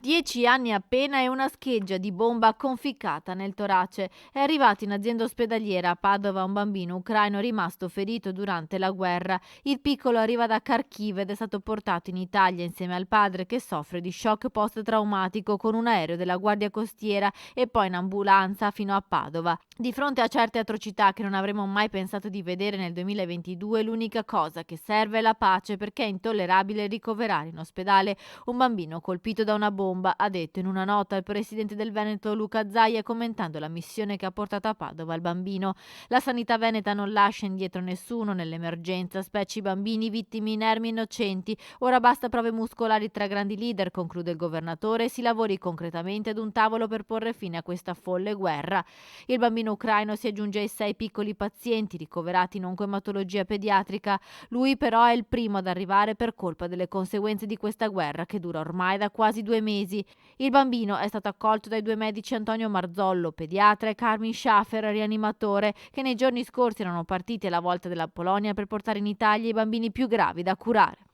10 anni appena e una scheggia di bomba conficcata nel torace. È arrivato in azienda ospedaliera a Padova un bambino ucraino rimasto ferito durante la guerra. Il piccolo arriva da Kharkiv ed è stato portato in Italia insieme al padre che soffre di shock post-traumatico con un aereo della Guardia Costiera e poi in ambulanza fino a Padova. Di fronte a certe atrocità che non avremmo mai pensato di vedere nel 2022, l'unica cosa che serve è la pace, perché è intollerabile ricoverare in ospedale un bambino colpito da una bomba, ha detto in una nota il presidente del Veneto Luca Zaia, commentando la missione che ha portato a Padova il bambino. La sanità veneta non lascia indietro nessuno nell'emergenza, specie i bambini vittime inermi e innocenti. Ora basta prove muscolari tra grandi leader, conclude il governatore, e si lavori concretamente ad un tavolo per porre fine a questa folle guerra. Il bambino ucraino si aggiunge ai 6 piccoli pazienti ricoverati in oncoematologia pediatrica. Lui però è il primo ad arrivare per colpa delle conseguenze di questa guerra che dura ormai da quasi 2 mesi. Il bambino è stato accolto dai 2 medici Antonio Marzollo, pediatra, e Carmin Schaffer, rianimatore, che nei giorni scorsi erano partiti alla volta della Polonia per portare in Italia i bambini più gravi da curare.